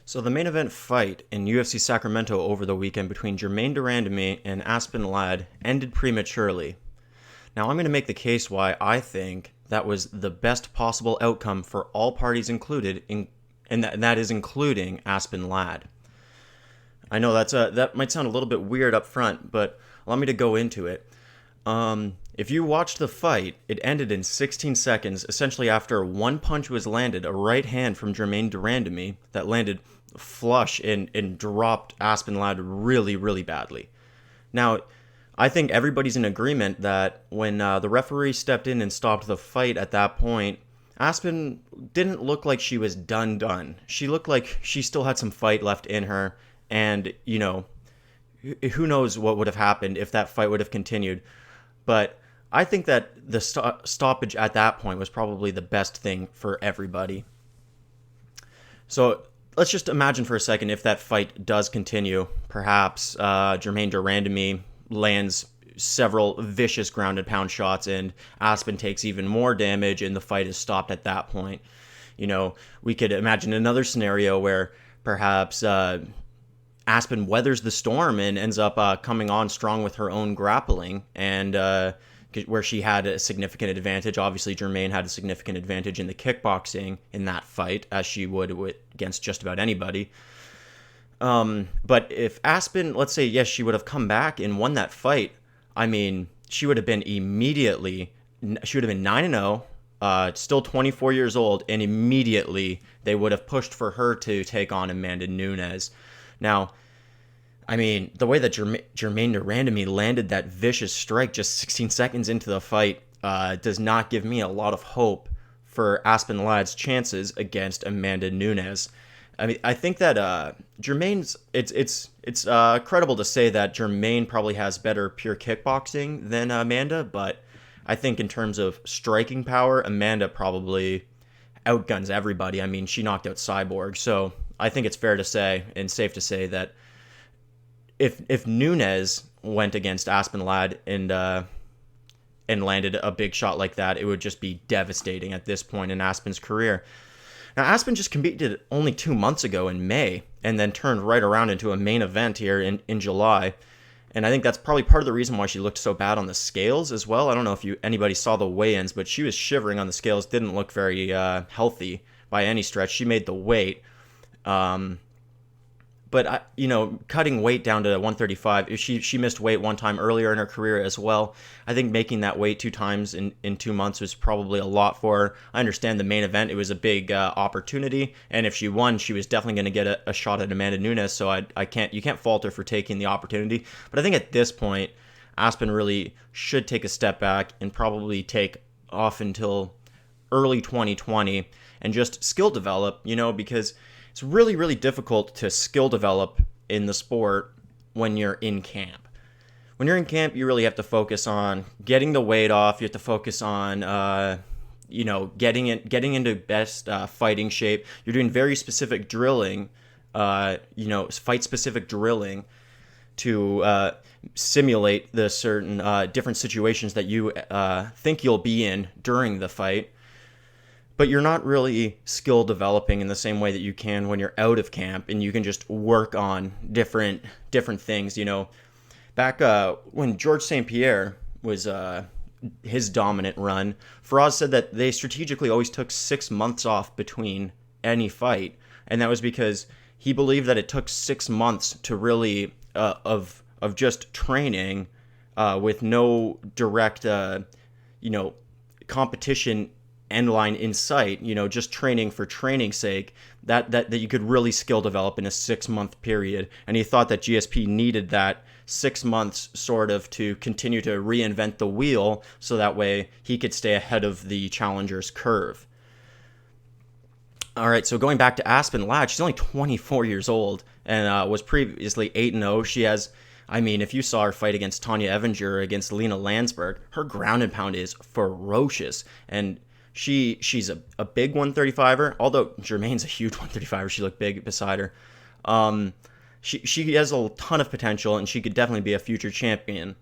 So the main event fight in UFC Sacramento over the weekend between Germaine de Randamie and Aspen Ladd ended prematurely. Now I'm going to make the case why I think that was the best possible outcome for all parties included, and that is including Aspen Ladd. I know that might sound a little bit weird up front, but allow me to go into it. If you watched the fight, it ended in 16 seconds, essentially after one punch was landed, a right hand from Germaine de Randamie that landed flush and dropped Aspen Ladd really, really badly. Now, I think everybody's in agreement that when the referee stepped in and stopped the fight at that point, Aspen didn't look like she was done. She looked like she still had some fight left in her, and, who knows what would have happened if that fight would have continued. But I think that the stoppage at that point was probably the best thing for everybody. So let's just imagine for a second if that fight does continue. Perhaps Germaine de Randamie lands several vicious ground and pound shots and Aspen takes even more damage and the fight is stopped at that point. We could imagine another scenario where perhaps Aspen weathers the storm and ends up coming on strong with her own grappling, and where she had a significant advantage. Obviously, Germaine had a significant advantage in the kickboxing in that fight, as she would against just about anybody. But if Aspen, let's say, yes, she would have come back and won that fight, I mean, she would have been 9-0, still 24 years old, and immediately they would have pushed for her to take on Amanda Nunes. Now, I mean, the way that Germaine de Randamie landed that vicious strike just 16 seconds into the fight does not give me a lot of hope for Aspen Ladd's chances against Amanda Nunes. I mean, I think that Germaine's it's credible to say that Germaine probably has better pure kickboxing than Amanda, but I think in terms of striking power, Amanda probably outguns everybody. I mean, she knocked out Cyborg, so I think it's fair to say and safe to say that if Nunes went against Aspen Ladd and landed a big shot like that, it would just be devastating at this point in Aspen's career. Now, Aspen just competed only 2 months ago in May and then turned right around into a main event here in July. And I think that's probably part of the reason why she looked so bad on the scales as well. I don't know if anybody saw the weigh-ins, but she was shivering on the scales, didn't look very healthy by any stretch. She made the weight. But cutting weight down to 135, she missed weight one time earlier in her career as well. I think making that weight 2 times in 2 months was probably a lot for her. I understand the main event, it was a big opportunity, and if she won, she was definitely going to get a shot at Amanda Nunes, so you can't fault her for taking the opportunity. But I think at this point, Aspen really should take a step back and probably take off until early 2020 and just skill develop, because it's really, really difficult to skill develop in the sport when you're in camp. When you're in camp, you really have to focus on getting the weight off. You have to focus on, getting into best fighting shape. You're doing very specific drilling, fight-specific drilling to simulate the certain different situations that you think you'll be in during the fight. But you're not really skill developing in the same way that you can when you're out of camp and you can just work on different things. Back when George St. Pierre was his dominant run, Faraz said that they strategically always took 6 months off between any fight, and that was because he believed that it took 6 months to really of just training with no direct competition end line in sight, just training for training's sake, that you could really skill develop in a 6-month period. And he thought that GSP needed that 6 months sort of to continue to reinvent the wheel so that way he could stay ahead of the challenger's curve. All right, so going back to Aspen Ladd, she's only 24 years old and was previously 8-0. She has, if you saw her fight against Tanya Evinger, against Lena Landsberg, her ground and pound is ferocious. And she's a big 135er, although Germaine's a huge 135er. She looked big beside her. She has a ton of potential, and she could definitely be a future champion.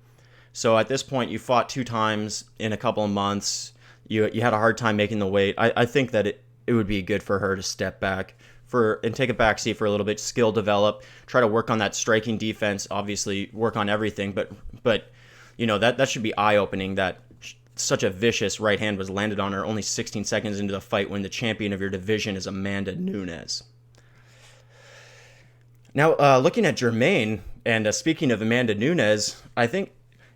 So at this point, you fought 2 times in a couple of months. You had a hard time making the weight. I think that it would be good for her to step back and take a backseat for a little bit, skill develop, try to work on that striking defense, obviously work on everything, but that should be eye-opening that such a vicious right hand was landed on her only 16 seconds into the fight when the champion of your division is Amanda Nunes. Now, looking at Germaine, and speaking of Amanda Nunes, I think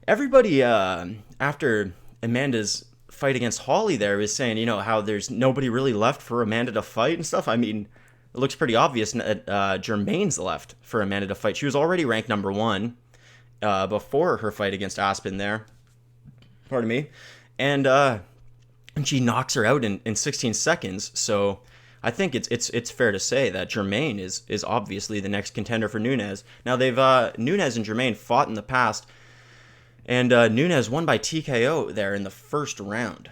everybody after Amanda's fight against Holly there is saying, how there's nobody really left for Amanda to fight and stuff. I mean, it looks pretty obvious that Germaine's left for Amanda to fight. She was already ranked number 1 before her fight against Aspen there. Pardon me. And she knocks her out in 16 seconds. So I think it's fair to say that Germaine is obviously the next contender for Nunes. Now Nunes and Germaine fought in the past, and Nunes won by TKO there in the first round.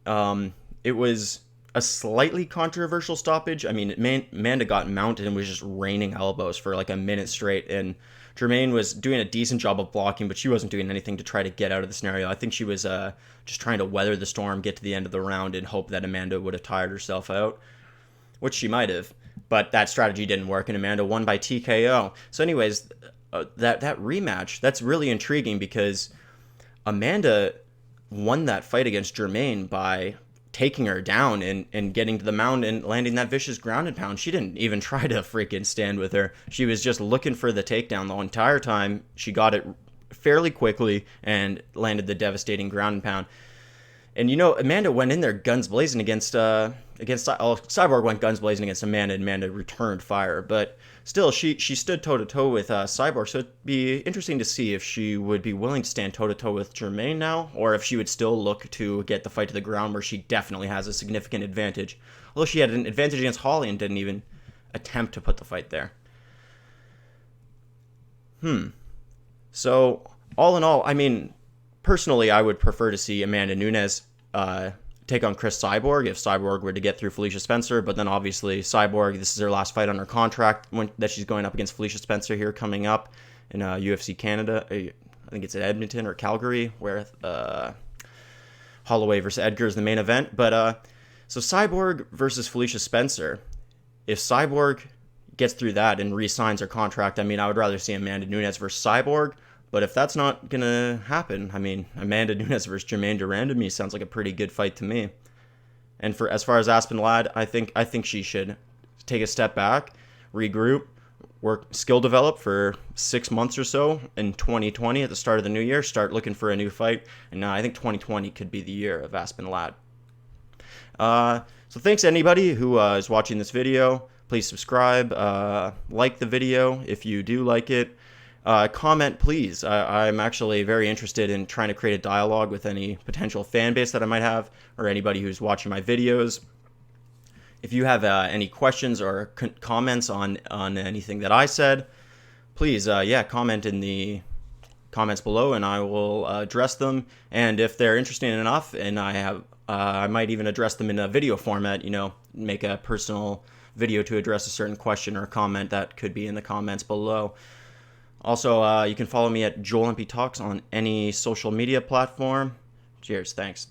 It was a slightly controversial stoppage. I mean, Amanda got mounted and was just raining elbows for like a minute straight, and Germaine was doing a decent job of blocking, but she wasn't doing anything to try to get out of the scenario. I think she was just trying to weather the storm, get to the end of the round, and hope that Amanda would have tired herself out, which she might have. But that strategy didn't work, and Amanda won by TKO. So anyways, that rematch, that's really intriguing because Amanda won that fight against Germaine by taking her down and getting to the mound and landing that vicious ground and pound. She didn't even try to freaking stand with her. She was just looking for the takedown the entire time. She got it fairly quickly and landed the devastating ground and pound. And Amanda went in there guns blazing against Cyborg went guns blazing against Amanda, and Amanda returned fire. But still, she stood toe-to-toe with Cyborg, so it'd be interesting to see if she would be willing to stand toe-to-toe with Germaine now, or if she would still look to get the fight to the ground, where she definitely has a significant advantage. Although she had an advantage against Holly and didn't even attempt to put the fight there. So, all in all, I mean, personally, I would prefer to see Amanda Nunes take on Chris Cyborg if Cyborg were to get through Felicia Spencer. But then obviously Cyborg, this is her last fight on her contract that she's going up against Felicia Spencer here coming up in UFC Canada. I think it's at Edmonton or Calgary, where Holloway versus Edgar is the main event. But so Cyborg versus Felicia Spencer. If Cyborg gets through that and re-signs her contract, I mean, I would rather see Amanda Nunes versus Cyborg. But if that's not going to happen, I mean, Amanda Nunes versus Germaine de Randamie sounds like a pretty good fight to me. And as far as Aspen Ladd, I think she should take a step back, regroup, skill develop for 6 months or so in 2020 at the start of the new year, start looking for a new fight. And I think 2020 could be the year of Aspen Ladd. So thanks to anybody who is watching this video. Please subscribe, like the video if you do like it. Comment, please. I'm actually very interested in trying to create a dialogue with any potential fan base that I might have, or anybody who's watching my videos. If you have any questions or comments on anything that I said, please, comment in the comments below, and I will address them. And if they're interesting enough, and I might even address them in a video format. Make a personal video to address a certain question or comment that could be in the comments below. Also, you can follow me at Joel MP Talks on any social media platform. Cheers, thanks.